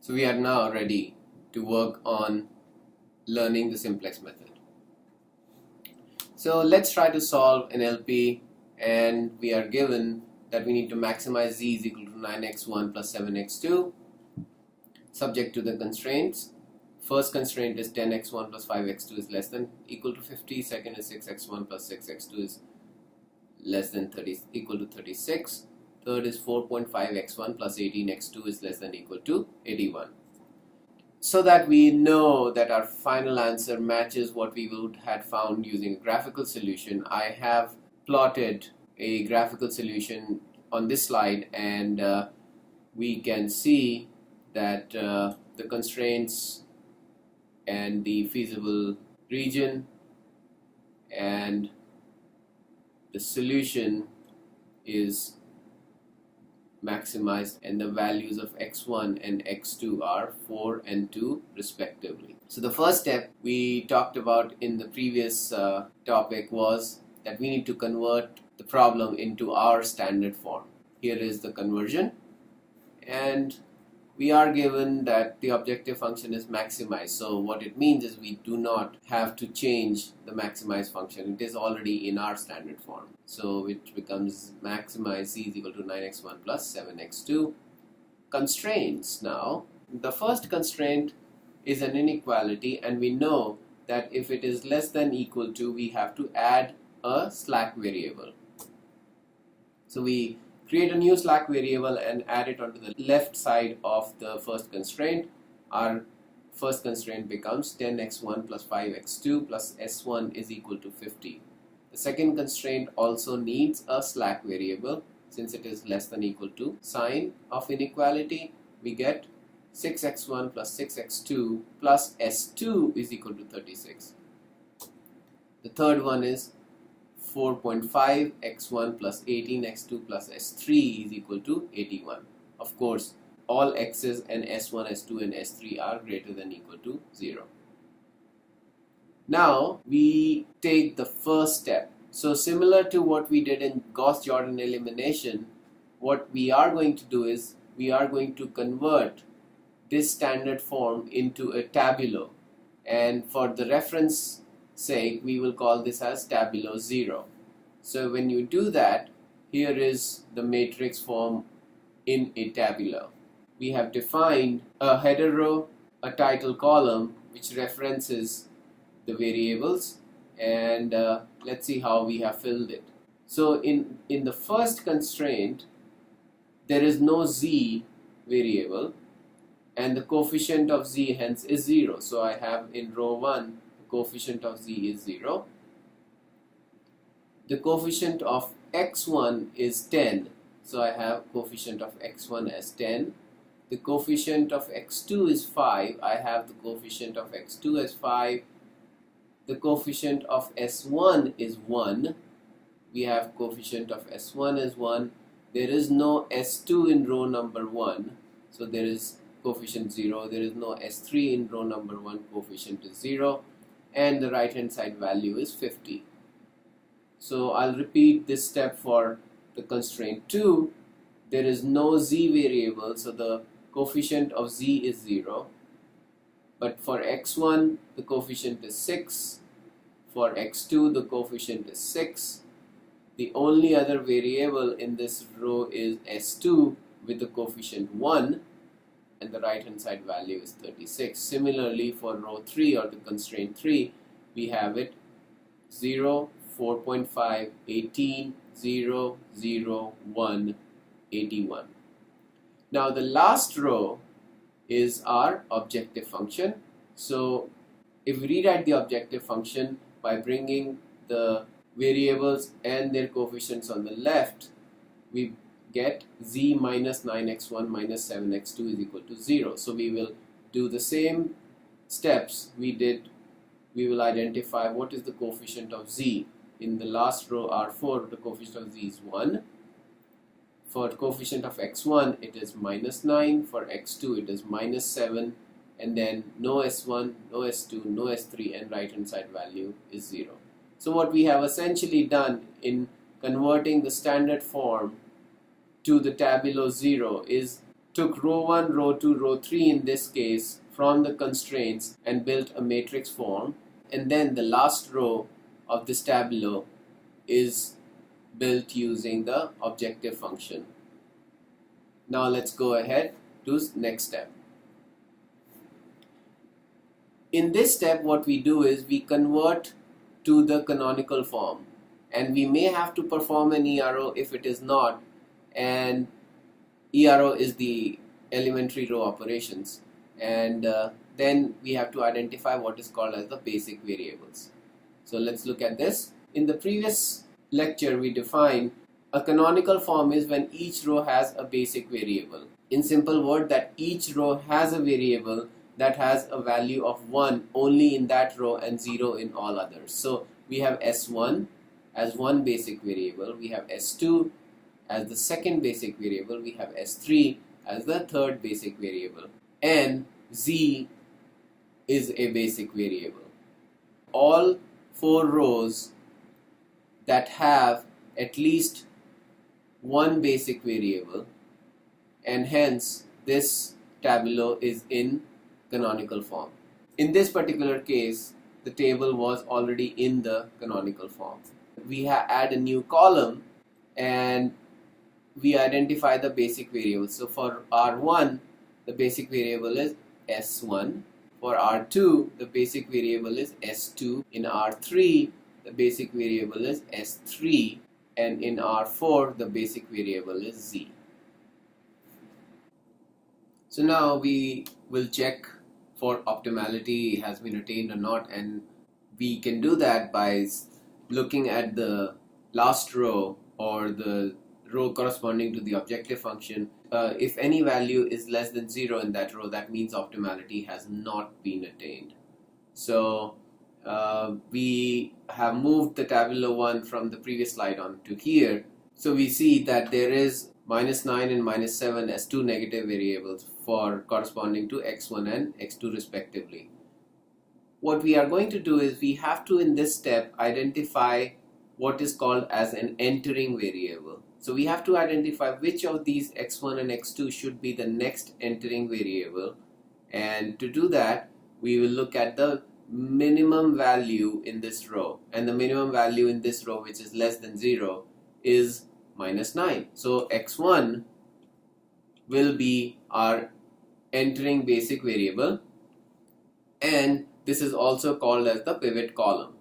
So we are now ready to work on learning the simplex method. So let's try to solve an LP, and we are given that we need to maximize z is equal to 9x1 plus 7x2 subject to the constraints. First constraint is 10x1 plus 5x2 is less than equal to 50. Second is 6x1 plus 6x2 is less than 30 equal to 36. Third is 4.5x1 plus 18x2 is less than equal to 81. So that we know that our final answer matches what we would have found using a graphical solution, I have plotted a graphical solution on this slide, and we can see that the constraints and the feasible region and the solution is maximized, and the values of x1 and x2 are 4 and 2 respectively. So the first step we talked about in the previous topic was that we need to convert the problem into our standard form. Here is the conversion, and we are given that the objective function is maximized. So what it means is we do not have to change the maximize function. It is already in our standard form. So it becomes maximize z is equal to 9x1 plus 7x2. Constraints now. The first constraint is an inequality, and we know that if it is less than equal to, we have to add a slack variable. So we create a new slack variable and add it onto the left side of the first constraint. Our first constraint becomes 10x1 plus 5x2 plus s1 is equal to 50. The second constraint also needs a slack variable. Since it is less than equal to sign of inequality, we get 6x1 plus 6x2 plus s2 is equal to 36. The third one is 4.5 x1 plus 18x2 plus s3 is equal to 81. Of course, all x's and s1, s2 and s3 are greater than equal to 0. Now we take the first step. So similar to what we did in Gauss-Jordan elimination, what we are going to do is we are going to convert this standard form into a tabulo, and for the reference sake we will call this as tabulo 0. So when you do that, here is the matrix form in a tabulo. We have defined a header row, a title column which references the variables, and let's see how we have filled it. So in the first constraint there is no z variable, and the coefficient of z hence is 0. So I have in row 1 the coefficient of z is 0. The coefficient of x1 is 10. So I have coefficient of x1 as 10. The coefficient of x2 is 5. I have the coefficient of x2 as 5. The coefficient of s1 is 1. We have coefficient of s1 as 1. There is no s2 in row number 1. So there is coefficient 0. There is no s3 in row number 1. Coefficient is 0. And the right hand side value is 50. So I'll repeat this step for the constraint 2. There is no z variable, so the coefficient of z is 0. But for x1 the coefficient is 6. For x2 the coefficient is 6. The only other variable in this row is s2 with the coefficient 1, and the right hand side value is 36. Similarly for row 3 or the constraint 3, we have it 0, 4.5, 18, 0, 0, 1, 81. Now the last row is our objective function. So if we rewrite the objective function by bringing the variables and their coefficients on the left, we get z minus 9x1 minus 7x2 is equal to 0. So we will do the same steps we did. We will identify what is the coefficient of z. In the last row R4, the coefficient of z is 1. For coefficient of x1 it is minus 9, for x2 it is minus 7, and then no s1, no s2, no s3, and right hand side value is 0. So what we have essentially done in converting the standard form to the tabulo 0 is took row 1, row 2, row 3 in this case from the constraints and built a matrix form, and then the last row of this tabular is built using the objective function. Now let's go ahead to next step. In this step, what we do is we convert to the canonical form, and we may have to perform an ERO if it is not, and ERO is the elementary row operations, and then we have to identify what is called as the basic variables. So let's look at this. In the previous lecture, we defined a canonical form is when each row has a basic variable. In simple word, that each row has a variable that has a value of 1 only in that row and 0 in all others. So we have S1 as one basic variable, we have S2 as the second basic variable, we have S3 as the third basic variable, and Z is a basic variable. All 4 rows that have at least one basic variable, and hence this tabular is in canonical form. In this particular case, the table was already in the canonical form. We add a new column and we identify the basic variables. So for R1, the basic variable is S1. For R2, the basic variable is S2. In R3, the basic variable is S3. And in R4, the basic variable is Z. So now we will check for optimality has been attained or not, and we can do that by looking at the last row or the row corresponding to the objective function. If any value is less than 0 in that row, that means optimality has not been attained. So we have moved the tabular 1 from the previous slide on to here. So we see that there is -9 and -7 as two negative variables for corresponding to x1 and x2 respectively. What we are going to do is we have to, in this step, identify what is called as an entering variable. So we have to identify which of these x1 and x2 should be the next entering variable, and to do that we will look at the minimum value in this row, and the minimum value in this row, which is less than 0, is -9. So x1 will be our entering basic variable, and this is also called as the pivot column.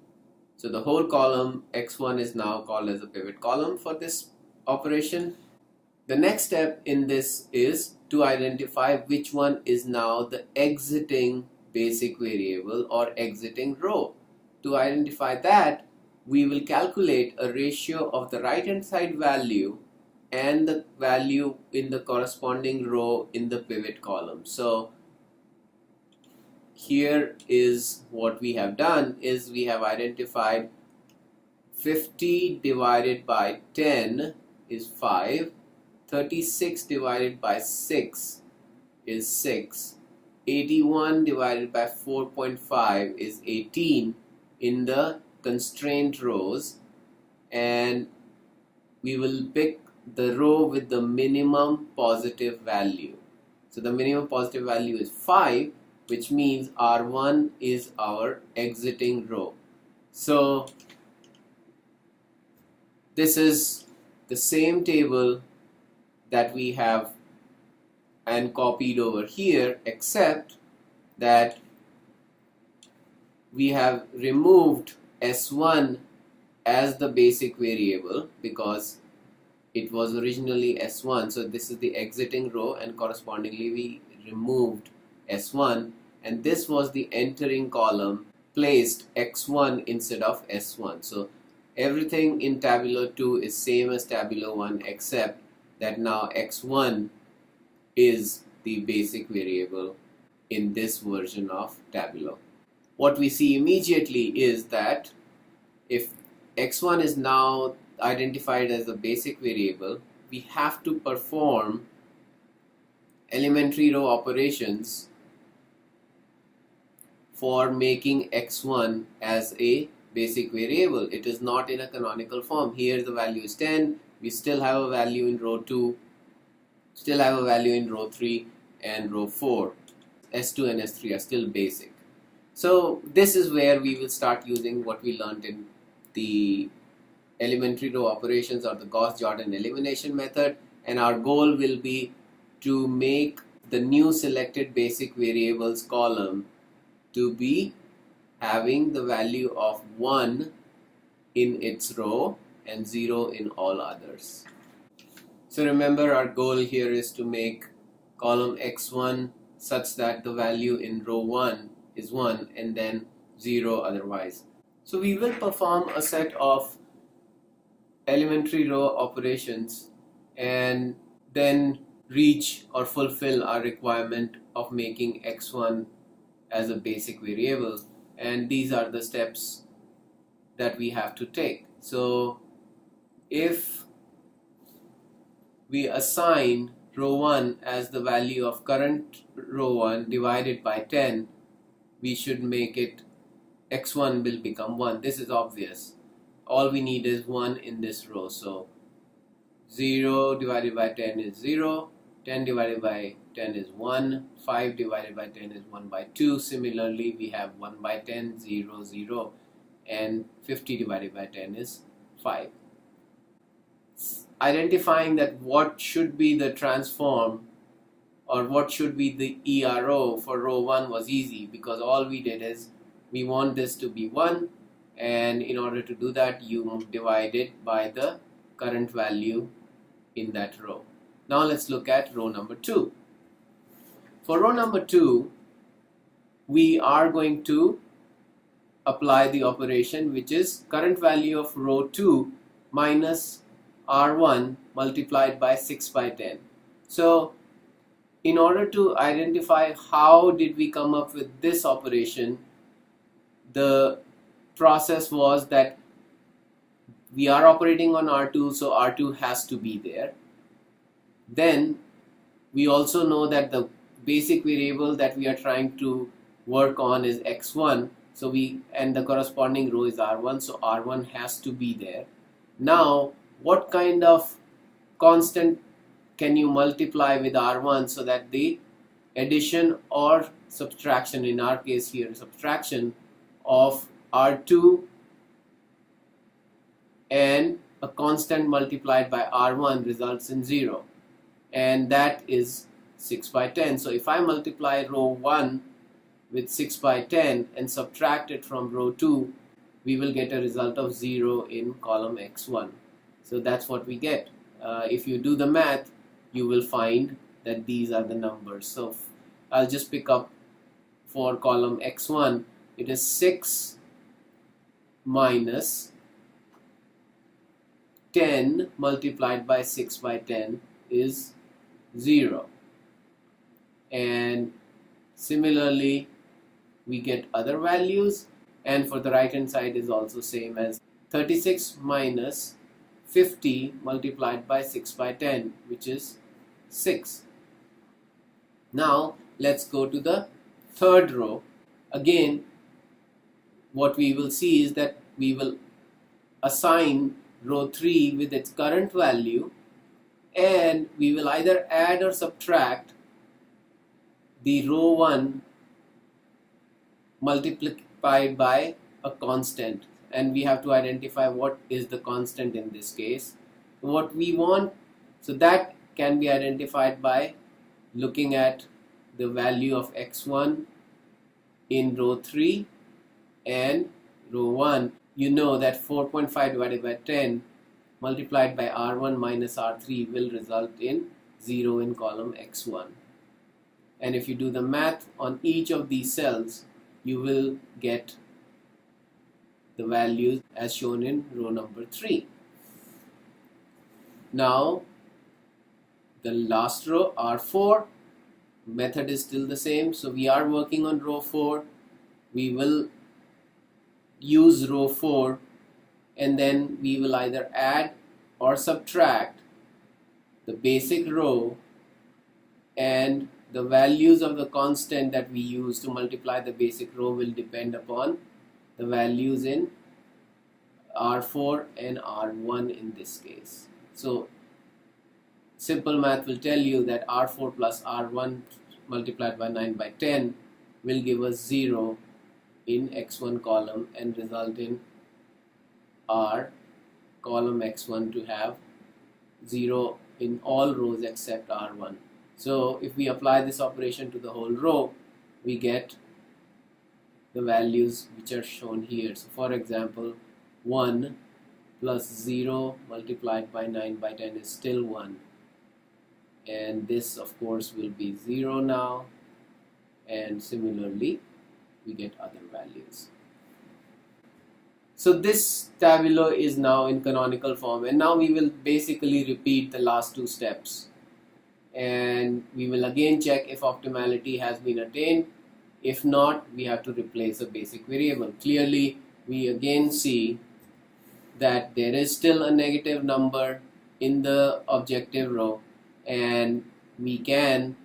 So the whole column x1 is now called as a pivot column for this operation. The next step in this is to identify which one is now the exiting basic variable or exiting row. To identify that, we will calculate a ratio of the right hand side value and the value in the corresponding row in the pivot column. So here is what we have done is we have identified 50 divided by 10 is 5, 36 divided by 6 is 6, 81 divided by 4.5 is 18 in the constraint rows, and we will pick the row with the minimum positive value. So the minimum positive value is 5, which means R1 is our exiting row. So this is the same table that we have and copied over here, except that we have removed S1 as the basic variable because it was originally S1. So this is the exiting row, and correspondingly we removed S1, and this was the entering column, placed X1 instead of S1. So everything in tabular 2 is same as tabular 1, except that now X1 is the basic variable in this version of tabular. What we see immediately is that if X1 is now identified as the basic variable, we have to perform elementary row operations for making X1 as a basic variable. It is not in a canonical form. Here the value is 10. We still have a value in row 2. still have a value in row 3 and row 4. S2 and S3 are still basic. So this is where we will start using what we learned in the elementary row operations or the Gauss-Jordan elimination method, and our goal will be to make the new selected basic variables column to be having the value of 1 in its row and 0 in all others. So remember, our goal here is to make column x1 such that the value in row 1 is 1 and then 0 otherwise. So we will perform a set of elementary row operations and then reach or fulfill our requirement of making x1 as a basic variable, and these are the steps that we have to take. So if we assign row 1 as the value of current row 1 divided by 10, we should make it x1 will become 1. This is obvious. All we need is 1 in this row. So 0 divided by 10 is 0, 10 divided by 10 is 1, 5 divided by 10 is 1 by 2. Similarly, we have 1 by 10, 0, 0, and 50 divided by 10 is 5. Identifying that what should be the transform or what should be the ERO for row 1 was easy, because all we did is we want this to be 1, and in order to do that you divide it by the current value in that row. Now let's look at row number 2. For row number 2, we are going to apply the operation which is current value of row 2 minus R1 multiplied by 6 by 10. So in order to identify how did we come up with this operation, the process was that we are operating on R2, so R2 has to be there. Then we also know that the basic variable that we are trying to work on is x1, so and the corresponding row is R1, so R1 has to be there. Now what kind of constant can you multiply with R1 so that the addition or subtraction, in our case here subtraction, of R2 and a constant multiplied by R1 results in 0, and that is 6 by 10. So if I multiply row 1 with 6 by 10 and subtract it from row 2, we will get a result of 0 in column x1. So that's what we get. If you do the math, you will find that these are the numbers. So I'll just pick up for column x1, it is 6 minus 10 multiplied by 6 by 10 is 0. And similarly, we get other values, and for the right hand side is also same as 36 minus 50 multiplied by 6 by 10, which is 6. Now let's go to the third row. Again, what we will see is that we will assign row 3 with its current value, and we will either add or subtract the row 1 multiplied by a constant, and we have to identify what is the constant in this case. What we want, so that can be identified by looking at the value of x1 in row 3 and row 1. You know that 4.5 divided by 10 multiplied by R1 minus R3 will result in 0 in column x1. And if you do the math on each of these cells, you will get the values as shown in row number 3. Now the last row, R4, method is still the same, so we are working on row 4. We will use row 4 and then we will either add or subtract the basic row, and the values of the constant that we use to multiply the basic row will depend upon the values in R4 and R1 in this case. So simple math will tell you that R4 plus R1 multiplied by 9 by 10 will give us 0 in x1 column and result in R column x1 to have 0 in all rows except R1. So if we apply this operation to the whole row, we get the values which are shown here. So for example, 1 plus 0 multiplied by 9 by 10 is still 1, and this of course will be 0 now, and similarly we get other values. So this tabular is now in canonical form, and now we will basically repeat the last two steps, and we will again check if optimality has been attained. If not, we have to replace a basic variable. Clearly we again see that there is still a negative number in the objective row, and we can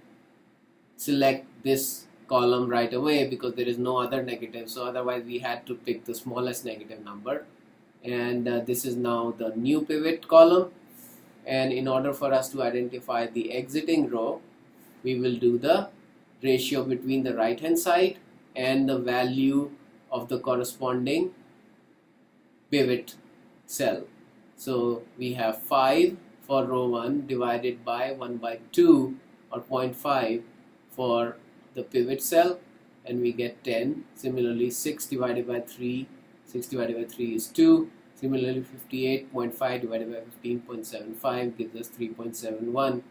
select this column right away because there is no other negative, so otherwise we had to pick the smallest negative number. And this is now the new pivot column, and in order for us to identify the exiting row, we will do the ratio between the right hand side and the value of the corresponding pivot cell. So we have 5 for row 1 divided by 1 by 2 or 0.5 for the pivot cell, and we get 10. Similarly 6 divided by 3 is 2. Similarly 58.5 divided by 15.75 gives us 3.71.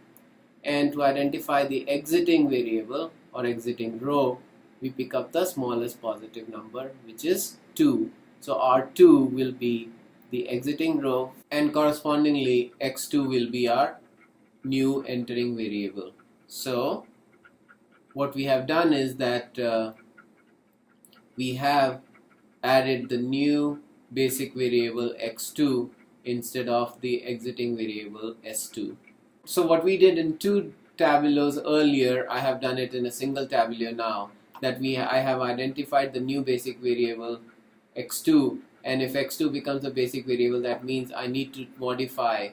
And to identify the exiting variable or exiting row, we pick up the smallest positive number, which is 2. So R2 will be the exiting row, and correspondingly x2 will be our new entering variable. So what we have done is that we have added the new basic variable x2 instead of the exiting variable s2. So what we did in two tabulars earlier, I have done it in a single tabular now, that I have identified the new basic variable x2, and if x2 becomes a basic variable, that means I need to modify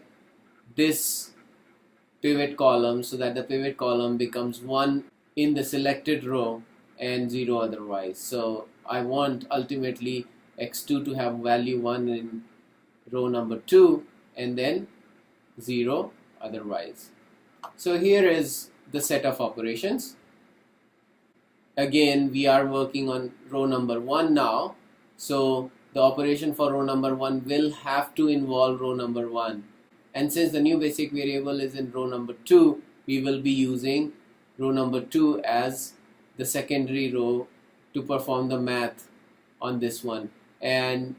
this pivot column so that the pivot column becomes 1 in the selected row and 0 otherwise. So I want ultimately x2 to have value 1 in row number 2 and then 0 otherwise. So here is the set of operations. Again, we are working on row number 1 now, so the operation for row number 1 will have to involve row number 1, and since the new basic variable is in row number 2, we will be using row number 2 as the secondary row to perform the math on this one. And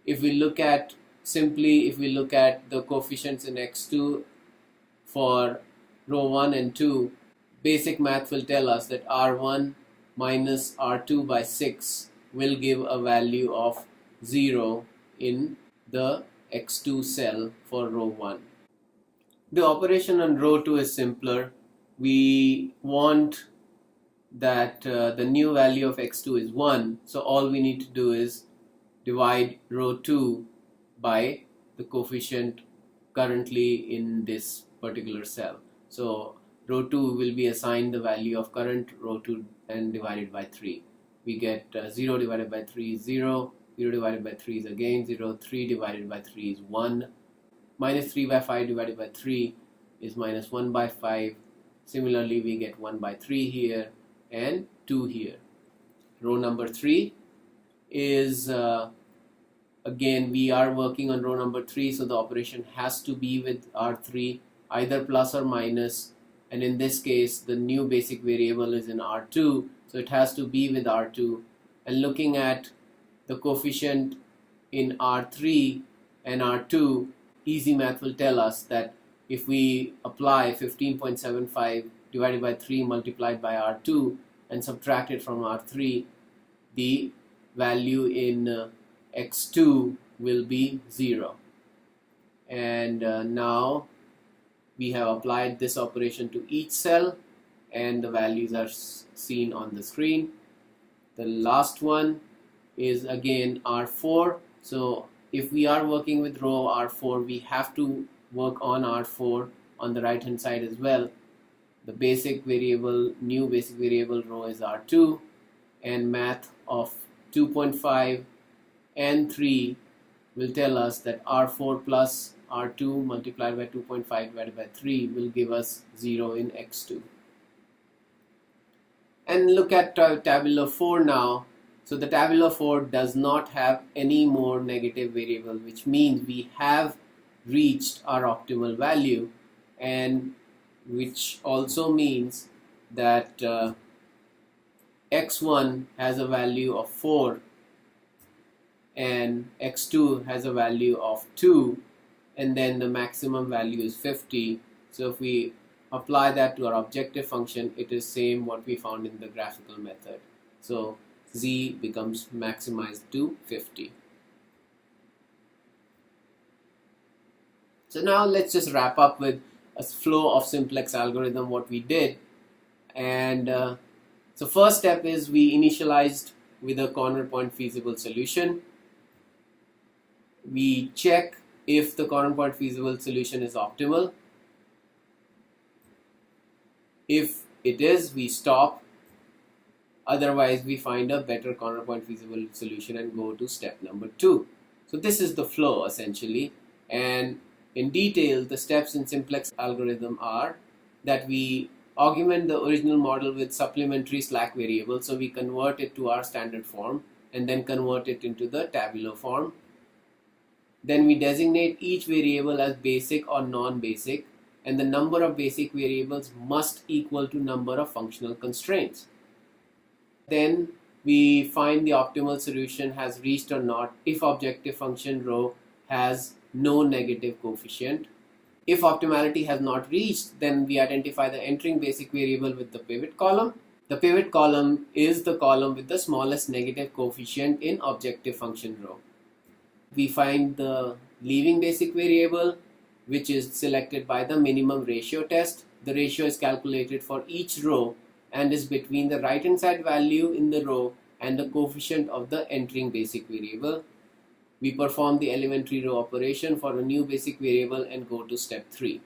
if we look at the coefficients in x2 for row 1 and 2, basic math will tell us that R1 minus R2 by 6 will give a value of 0 in the x2 cell for row 1. The operation on row 2 is simpler. We want that the new value of x2 is 1, so all we need to do is divide row 2 by the coefficient currently in this particular cell. So row 2 will be assigned the value of current row 2 and divided by 3. We get 0 divided by 3 is 0, 0 divided by 3 is again 0, 3 divided by 3 is 1, minus 3 by 5 divided by 3 is minus 1 by 5. Similarly, we get 1 by 3 here and 2 here. Row number 3 is again we are working on row number 3, so the operation has to be with R3, either plus or minus, and in this case the new basic variable is in R2, so it has to be with R2. And looking at the coefficient in R3 and R2, easy math will tell us that if we apply 15.75 divided by 3 multiplied by R2 and subtract it from R3, the value in x2 will be 0. And now we have applied this operation to each cell and the values are seen on the screen. The last one is again R4. So if we are working with row R4, we have to work on R4 on the right hand side as well. The basic variable, new basic variable row is R2, and math of 2.5 and 3 will tell us that R4 plus R2 multiplied by 2.5 divided by 3 will give us 0 in x2. And look at tabular 4 now. So the tabular 4 does not have any more negative variable, which means we have reached our optimal value, and which also means that x1 has a value of 4 and x2 has a value of 2, and then the maximum value is 50. So if we apply that to our objective function, it is same what we found in the graphical method. So z becomes maximized to 50. So now let's just wrap up with a flow of simplex algorithm, what we did. And so first step is we initialized with a corner point feasible solution. We check if the corner point feasible solution is optimal. If it is, we stop. Otherwise, we find a better corner point feasible solution and go to step number 2. So this is the flow essentially. And in detail, the steps in simplex algorithm are that we augment the original model with supplementary slack variables. So we convert it to our standard form and then convert it into the tabular form. Then we designate each variable as basic or non-basic, and the number of basic variables must equal to number of functional constraints. Then we find the optimal solution has reached or not if objective function row has no negative coefficient. If optimality has not reached, then we identify the entering basic variable with the pivot column. The pivot column is the column with the smallest negative coefficient in objective function row. We find the leaving basic variable, which is selected by the minimum ratio test. The ratio is calculated for each row and is between the right hand side value in the row and the coefficient of the entering basic variable. We perform the elementary row operation for a new basic variable and go to step 3.